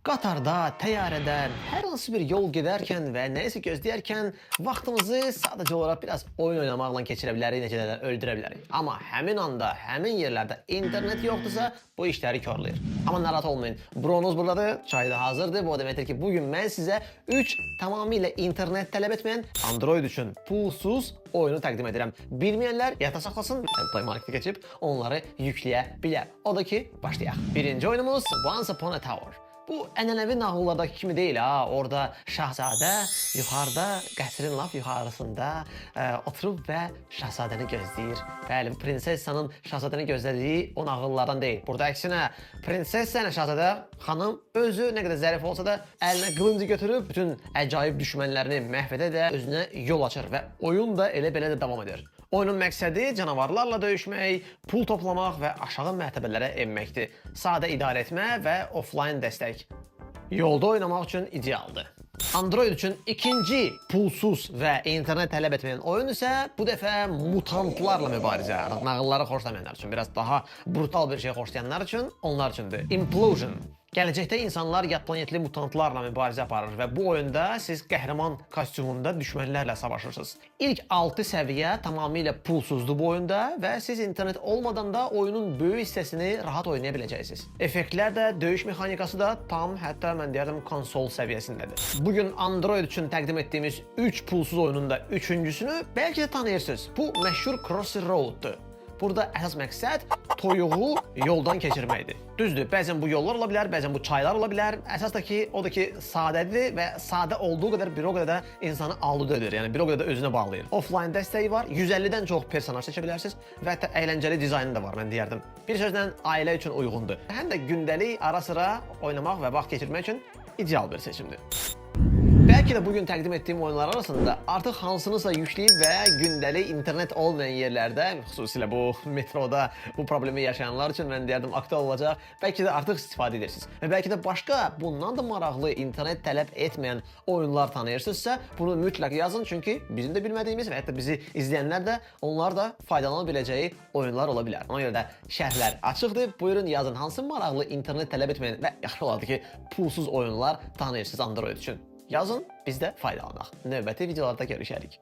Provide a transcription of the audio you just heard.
Qatarda, təyyarədə, hər hansı bir yol gedərkən və nəyisə gözləyərkən vaxtımızı sadəcə olaraq biraz oyun oynamaqla keçirə bilərik, necə də öldürə bilərik. Amma həmin anda, həmin yerlərdə internet yoxdursa, bu işləri korlayır. Amma narahat olmayın, bronuz buradadır, çay da hazırdır. Bu o deməkdir ki, bugün mən sizə 3 tamamilə internet tələb etməyən Android üçün pulsuz oyunu təqdim edirəm. Bilməyənlər yadda saxlasın, Play Marketə keçib onları yükləyə bilər. O da ki, başlayaq. Birinci oyunumuz Once Upon a Tower. Bu ənənəvi nağıllardakı kimi deyil ha. Orada şahzadə yuxarıda, qəsrin lap yuxarısında oturub və şahzadəni gözləyir. Bəli, prinsessanın şahzadəni gözlədiyi o nağıllardan deyil. Burada əksinə prinsessa ilə şahzadə xanım özü nə qədər zərif olsa da əlinə qılıncı götürüb bütün əcaib düşmənlərini məhv edə də özünə yol açır və oyun da elə belə də davam edir. Oyunun məqsədi canavarlarla döyüşmək, pul toplamaq və aşağı mərtəbələrə enməkdir. Sadə idarə etmə və offline dəstək. Yolda oynamaq üçün idealdır. Android üçün ikinci pulsuz və internet tələb etməyən oyun isə bu dəfə mutantlarla mübarizə. Nağılları xoşlamayanlar üçün, biraz daha brutal bir şey xoşlayanlar üçün, onlar üçündür. Implosion. Gələcəkdə insanlar yad planetli mutantlarla mübarizə aparır və bu oyunda siz qəhrəman kostyumunda düşmənlərlə savaşırsınız. İlk 6 səviyyə tamamilə pulsuzdur bu oyunda və siz internet olmadan da oyunun böyük hissəsini rahat oynaya biləcəksiniz. Effektlər də, döyüş mexanikası da tam, hətta mən deyərdim konsol səviyyəsindədir. Bugün Android üçün təqdim etdiyimiz 3 pulsuz oyunun da üçüncüsünü bəlkə də tanıyırsınız. Bu məşhur Crossy Road'dur. Burada əsas məqsəd toyuğu yoldan keçirməkdir. Düzdür, bəzən bu yollar ola bilər, bəzən bu çaylar ola bilər. Əsas da ki, o da ki, sadədir və sadə olduğu qədər bir o qədər də insanı aludə edir. Yəni bir o qədər də özünə bağlayır. Offline dəstəyi var, 150-dən çox personaj seçə bilərsiniz və hətta əyləncəli dizaynı da var, mən deyərdim. Bir sözlə ailə üçün uyğundur. Həm də gündəlik ara-sıra oynamaq və vaxt keçirmək üçün ideal bir seçimdir. Bəlkə də bugün təqdim etdiyim oyunlar arasında artıq hansınısa yükləyib və gündəlik internet olmayan yerlərdə, xüsusilə bu metroda bu problemi yaşayanlar üçün mən deyərdim aktual olacaq. Bəlkə də artıq istifadə edirsiniz. Və bəlkə də başqa bundan da maraqlı internet tələb etməyən oyunlar tanıyırsınızsa, bunu mütləq yazın. Çünki bizim də bilmədiyimiz və hətta bizi izləyənlər də onlar da faydalana biləcəyi oyunlar ola bilər. Ona görə də şərhlər açıqdır. Buyurun yazın hansı maraqlı internet tələb etməyən və yaxşı olardı ki, pulsuz oyunlar tanıyırsınız Android üçün. Yazın, biz də faydalanaq. Növbəti videolarda görüşərik.